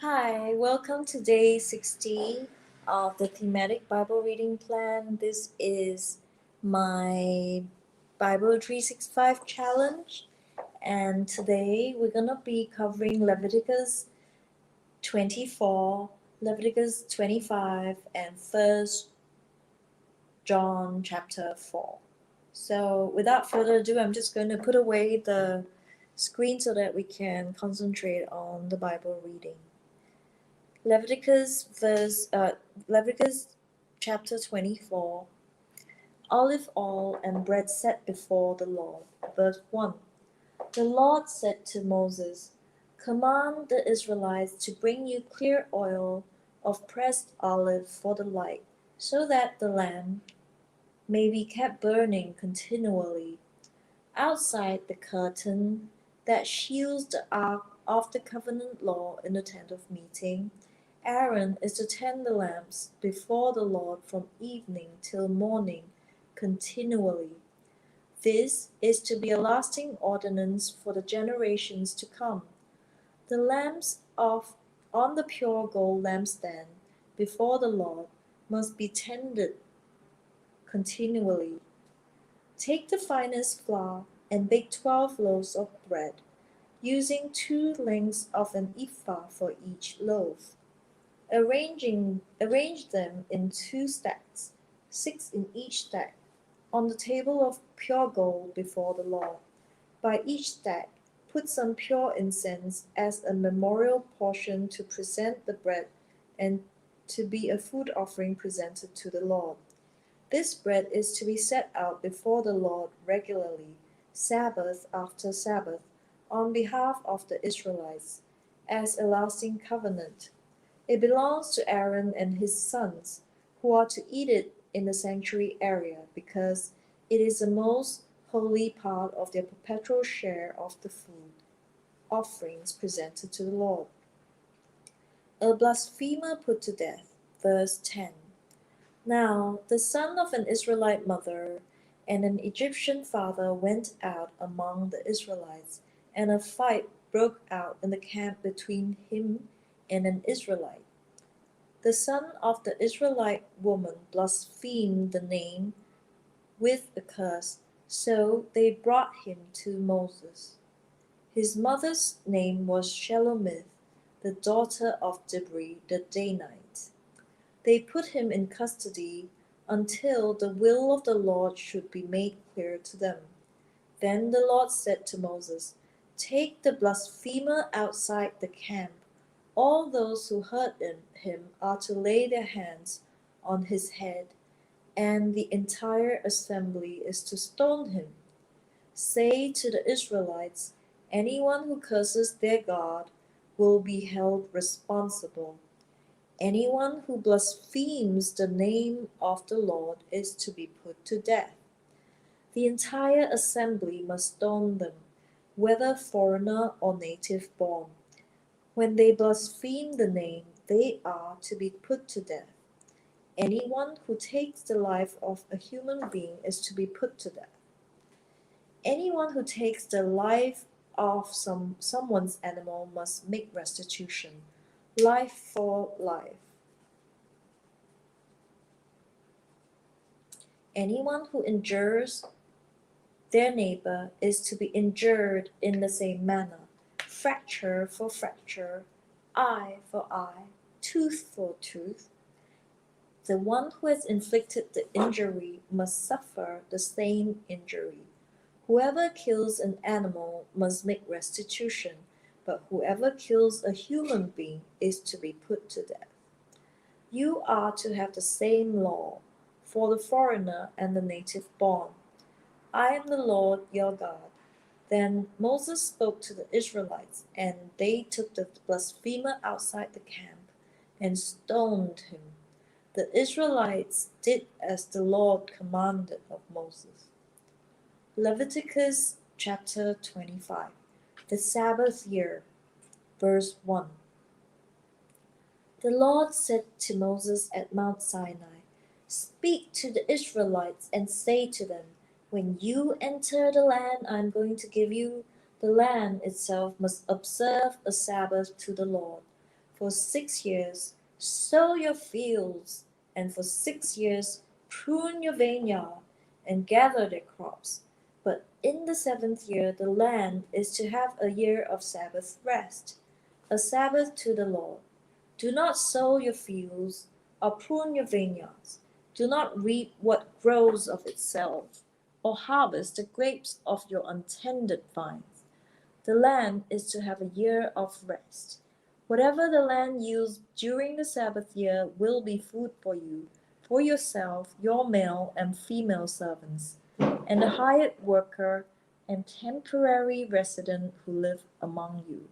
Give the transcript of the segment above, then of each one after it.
Hi, welcome to day 60 of the Thematic Bible Reading Plan. This is my Bible 365 challenge, and today we're going to be covering Leviticus 24, Leviticus 25, and 1st John chapter 4. So, without further ado, I'm just going to put away the screen so that we can concentrate on the Bible reading. Leviticus chapter 24. Olive oil and bread set before the Lord. Verse 1. The Lord said to Moses, Command the Israelites to bring you clear oil of pressed olive for the light, so that the lamp may be kept burning continually. Outside the curtain that shields the ark of the covenant law in the tent of meeting, Aaron is to tend the lamps before the Lord from evening till morning continually. This is to be a lasting ordinance for the generations to come. The lamps on the pure gold lampstand before the Lord must be tended continually. Take the finest flour and bake 12 loaves of bread, using 2 lengths of an ephah for each loaf. Arrange them in 2 stacks, 6 in each stack, on the table of pure gold before the Lord. By each stack, put some pure incense as a memorial portion to present the bread and to be a food offering presented to the Lord. This bread is to be set out before the Lord regularly, Sabbath after Sabbath, on behalf of the Israelites, as a lasting covenant. It belongs to Aaron and his sons, who are to eat it in the sanctuary area, because it is the most holy part of their perpetual share of the food offerings presented to the Lord. A blasphemer put to death. Verse 10. Now the son of an Israelite mother and an Egyptian father went out among the Israelites, and a fight broke out in the camp between him and an Israelite. The son of the Israelite woman blasphemed the name with a curse, so they brought him to Moses. His mother's name was Shelomith, the daughter of Dibri the Danite. They put him in custody until the will of the Lord should be made clear to them. Then the Lord said to Moses, Take the blasphemer outside the camp. All those who hurt him are to lay their hands on his head, and the entire assembly is to stone him. Say to the Israelites, anyone who curses their God will be held responsible. Anyone who blasphemes the name of the Lord is to be put to death. The entire assembly must stone them, whether foreigner or native born. When they blaspheme the name, they are to be put to death. Anyone who takes the life of a human being is to be put to death. Anyone who takes the life of someone's animal must make restitution, life for life. Anyone who injures their neighbor is to be injured in the same manner, fracture for fracture, eye for eye, tooth for tooth. The one who has inflicted the injury must suffer the same injury. Whoever kills an animal must make restitution, but whoever kills a human being is to be put to death. You are to have the same law for the foreigner and the native born. I am the Lord your God. Then Moses spoke to the Israelites, and they took the blasphemer outside the camp and stoned him. The Israelites did as the Lord commanded of Moses. Leviticus chapter 25. The Sabbath year. Verse 1. The Lord said to Moses at Mount Sinai, Speak to the Israelites and say to them, When you enter the land I am going to give you, the land itself must observe a Sabbath to the Lord. For 6 years sow your fields, and for 6 years prune your vineyard, and gather their crops. But in the seventh year the land is to have a year of Sabbath rest, a Sabbath to the Lord. Do not sow your fields, or prune your vineyards. Do not reap what grows of itself, or harvest the grapes of your untended vines. The land is to have a year of rest. Whatever the land yields during the Sabbath year will be food for you, for yourself, your male and female servants, and the hired worker and temporary resident who live among you,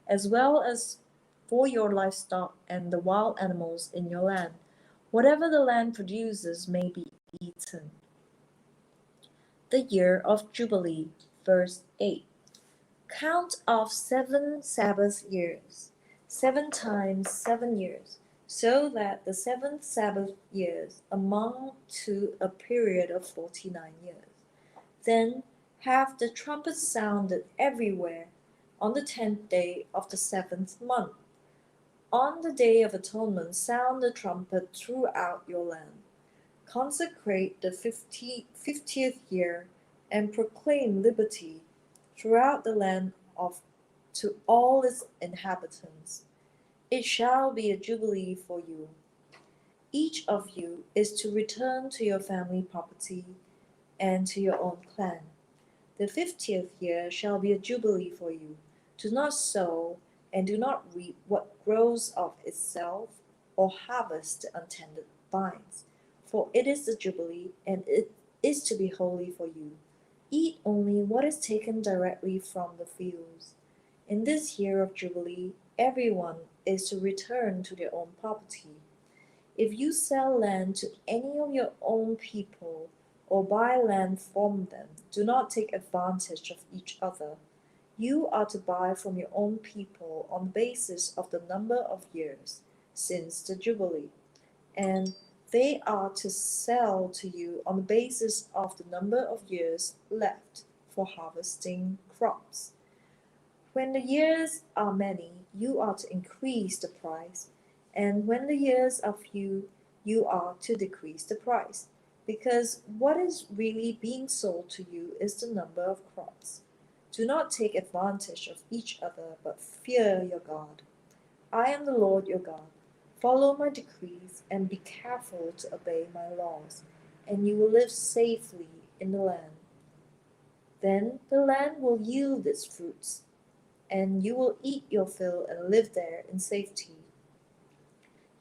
as well as for your livestock and the wild animals in your land. Whatever the land produces may be eaten. The year of Jubilee, verse 8. Count off 7 Sabbath years, 7 times 7 years, so that the seventh Sabbath years amount to a period of 49 years. Then have the trumpets sounded everywhere on the 10th day of the seventh month. On the Day of Atonement sound the trumpet throughout your land. Consecrate the 50th year, and proclaim liberty throughout the land to all its inhabitants. It shall be a jubilee for you. Each of you is to return to your family property and to your own clan. The 50th year shall be a jubilee for you. Do not sow and do not reap what grows of itself, or harvest the untended vines, for it is the jubilee, and it is to be holy for you. Eat only what is taken directly from the fields. In this year of jubilee, everyone is to return to their own property. If you sell land to any of your own people, or buy land from them, do not take advantage of each other. You are to buy from your own people on the basis of the number of years since the Jubilee, and they are to sell to you on the basis of the number of years left for harvesting crops. When the years are many, you are to increase the price, and when the years are few, you are to decrease the price, because what is really being sold to you is the number of crops. Do not take advantage of each other, but fear your God. I am the Lord your God. Follow my decrees and be careful to obey my laws, and you will live safely in the land. Then the land will yield its fruits, and you will eat your fill and live there in safety.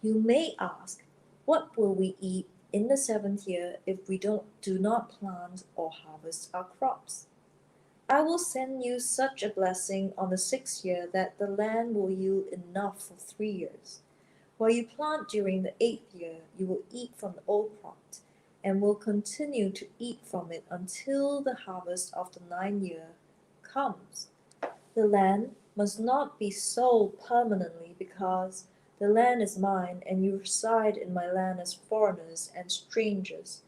You may ask, what will we eat in the seventh year if we do not plant or harvest our crops? I will send you such a blessing on the 6th year that the land will yield enough for 3 years. While you plant during the 8th year, you will eat from the old crop, and will continue to eat from it until the harvest of the 9th year comes. The land must not be sold permanently, because the land is mine, and you reside in my land as foreigners and strangers.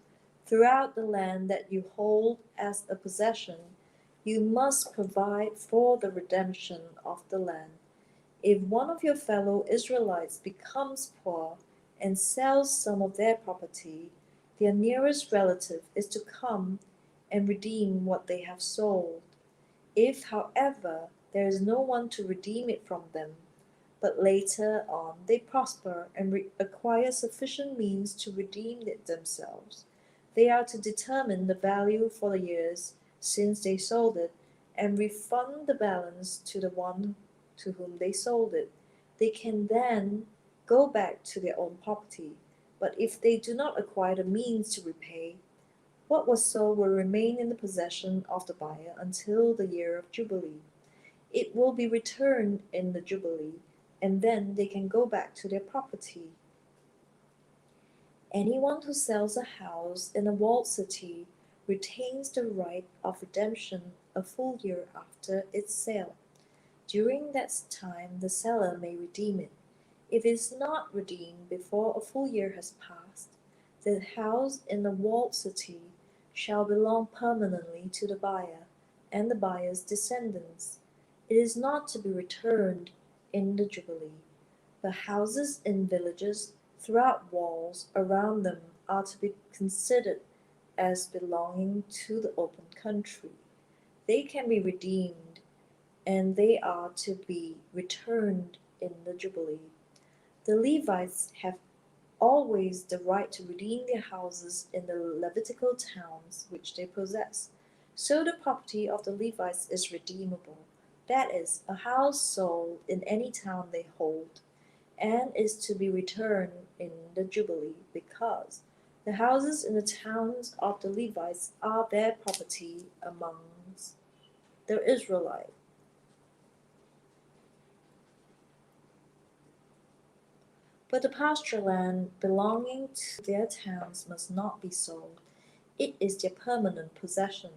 Throughout the land that you hold as a possession, you must provide for the redemption of the land. If one of your fellow Israelites becomes poor and sells some of their property, their nearest relative is to come and redeem what they have sold. If, however, there is no one to redeem it from them, but later on they prosper and acquire sufficient means to redeem it themselves, they are to determine the value for the years since they sold it, and refund the balance to the one to whom they sold it. They can then go back to their own property, but if they do not acquire the means to repay, what was sold will remain in the possession of the buyer until the year of Jubilee. It will be returned in the Jubilee, and then they can go back to their property. Anyone who sells a house in a walled city retains the right of redemption a full year after its sale. During that time the seller may redeem it. If it is not redeemed before a full year has passed, the house in the walled city shall belong permanently to the buyer and the buyer's descendants. It is not to be returned in the Jubilee. The houses in villages throughout walls around them are to be considered as belonging to the open country. They can be redeemed, and they are to be returned in the Jubilee. The Levites have always the right to redeem their houses in the Levitical towns which they possess. So the property of the Levites is redeemable, that is, a house sold in any town they hold, and is to be returned in the Jubilee, because the houses in the towns of the Levites are their property amongst the Israelites. But the pasture land belonging to their towns must not be sold. It is their permanent possession.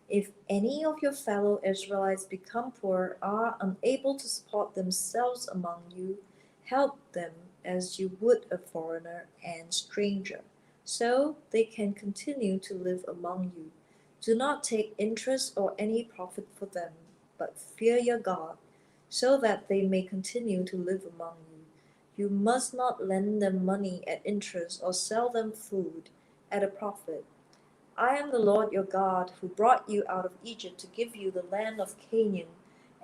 If any of your fellow Israelites become poor, are unable to support themselves among you, help them as you would a foreigner and stranger, so they can continue to live among you. Do not take interest or any profit for them, but fear your God, so that they may continue to live among you. You must not lend them money at interest or sell them food at a profit. I am the Lord your God, who brought you out of Egypt to give you the land of Canaan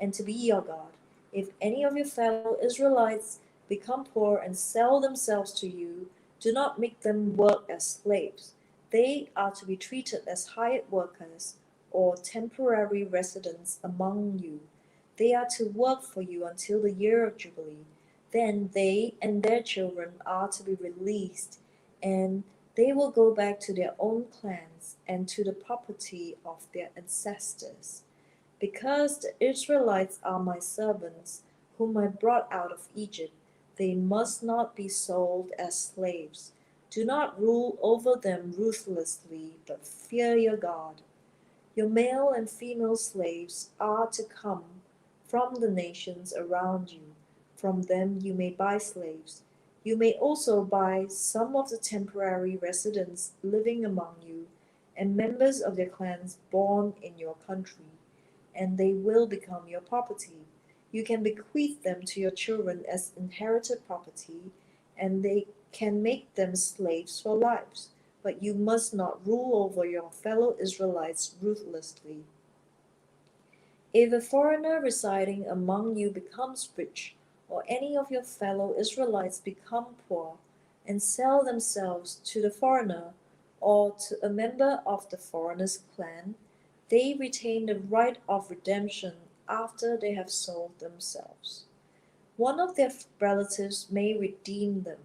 and to be your God. If any of your fellow Israelites become poor and sell themselves to you, do not make them work as slaves. They are to be treated as hired workers or temporary residents among you. They are to work for you until the year of Jubilee. Then they and their children are to be released, and they will go back to their own clans and to the property of their ancestors. Because the Israelites are my servants, whom I brought out of Egypt, they must not be sold as slaves. Do not rule over them ruthlessly, but fear your God. Your male and female slaves are to come from the nations around you. From them you may buy slaves. You may also buy some of the temporary residents living among you, and members of their clans born in your country, and they will become your property. You can bequeath them to your children as inherited property, and they can make them slaves for lives. But you must not rule over your fellow Israelites ruthlessly. If a foreigner residing among you becomes rich, or any of your fellow Israelites become poor, and sell themselves to the foreigner, or to a member of the foreigner's clan, they retain the right of redemption after they have sold themselves. One of their relatives may redeem them.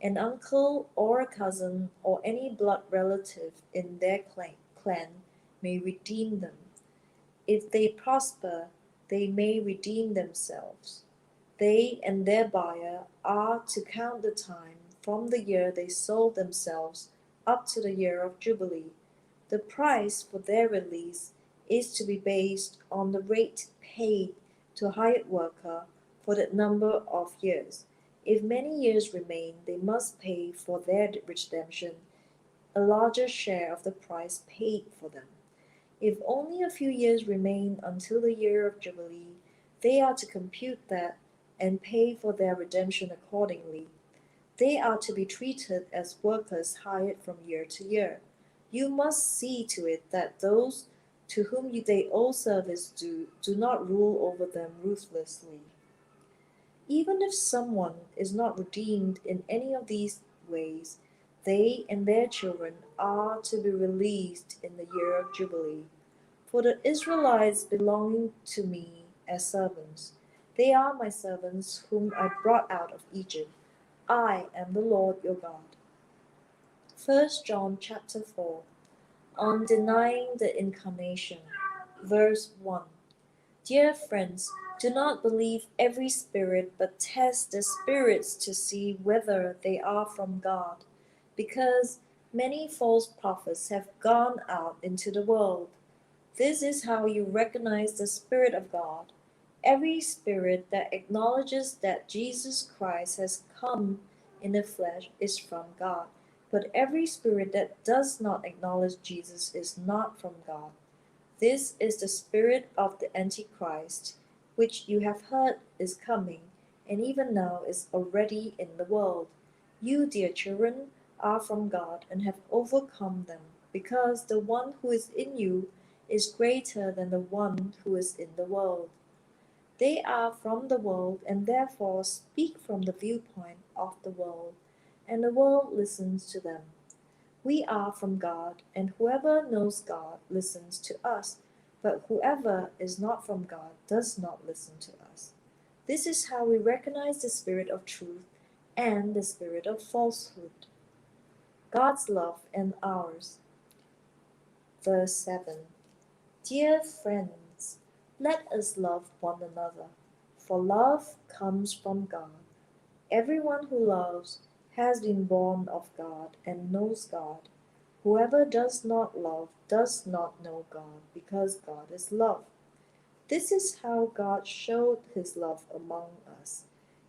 An uncle or a cousin or any blood relative in their clan may redeem them. If they prosper, they may redeem themselves. They and their buyer are to count the time from the year they sold themselves up to the year of Jubilee. The price for their release is to be based on the rate paid to a hired worker for that number of years. If many years remain, they must pay for their redemption a larger share of the price paid for them. If only a few years remain until the year of Jubilee, they are to compute that and pay for their redemption accordingly. They are to be treated as workers hired from year to year. You must see to it that those to whom they owe service do not rule over them ruthlessly. Even if someone is not redeemed in any of these ways, they and their children are to be released in the year of Jubilee. For the Israelites belonging to me as servants, they are my servants whom I brought out of Egypt. I am the Lord your God. 1 John chapter 4, on denying the incarnation. Verse 1. Dear friends, do not believe every spirit, but test the spirits to see whether they are from God, because many false prophets have gone out into the world. This is how you recognize the Spirit of God. Every spirit that acknowledges that Jesus Christ has come in the flesh is from God, but every spirit that does not acknowledge Jesus is not from God. This is the spirit of the Antichrist, which you have heard is coming, and even now is already in the world. You, dear children, are from God and have overcome them, because the one who is in you is greater than the one who is in the world. They are from the world and therefore speak from the viewpoint of the world, and the world listens to them. We are from God, and whoever knows God listens to us, but whoever is not from God does not listen to us. This is how we recognize the spirit of truth and the spirit of falsehood. God's love and ours. Verse 7. Dear friends, let us love one another, for love comes from God. Everyone who loves has been born of God and knows God. Whoever does not love does not know God, because God is love. This is how God showed his love among us.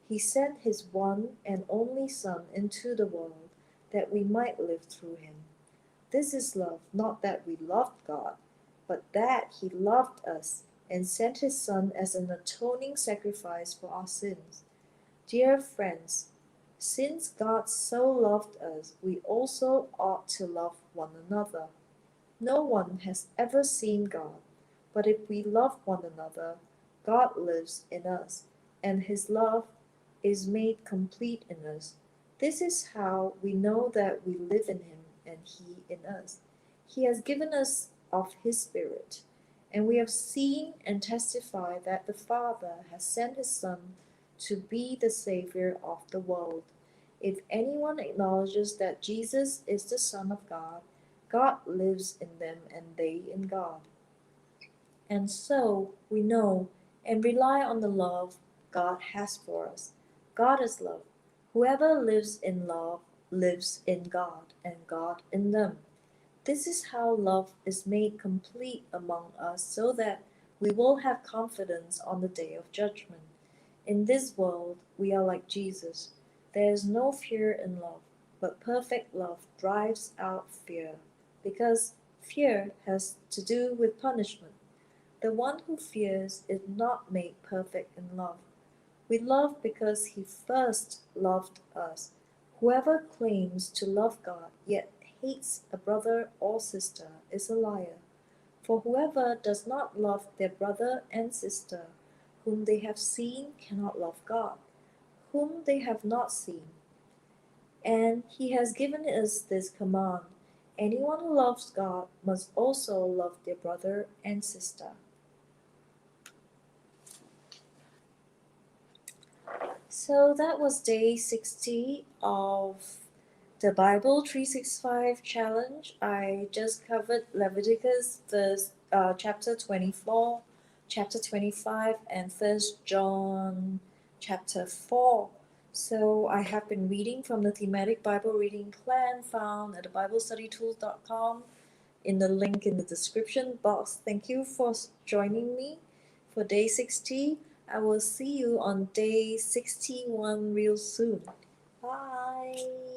He sent his one and only Son into the world that we might live through him. This is love, not that we loved God, but that he loved us and sent his Son as an atoning sacrifice for our sins. Dear friends, since God so loved us, we also ought to love one another. No one has ever seen God, but if we love one another, God lives in us, and his love is made complete in us. This is how we know that we live in him and he in us. He has given us of his Spirit, and we have seen and testify that the Father has sent his Son to be the Savior of the world. If anyone acknowledges that Jesus is the Son of God, God lives in them and they in God. And so we know and rely on the love God has for us. God is love. Whoever lives in love lives in God, and God in them. This is how love is made complete among us, so that we will have confidence on the day of judgment. In this world we are like Jesus. There is no fear in love, but perfect love drives out fear, because fear has to do with punishment. The one who fears is not made perfect in love. We love because he first loved us. Whoever claims to love God yet hates a brother or sister is a liar. For whoever does not love their brother and sister whom they have seen cannot love God, whom they have not seen. And he has given us this command: anyone who loves God must also love their brother and sister. So that was day 60 of the Bible 365 challenge. I just covered Leviticus chapter 24, chapter 25, and 1 John chapter 4. So I have been reading from the Thematic Bible Reading Plan found at thebiblestudytools.com in the link in the description box. Thank you for joining me for day 60. I will see you on day 61 real soon. Bye.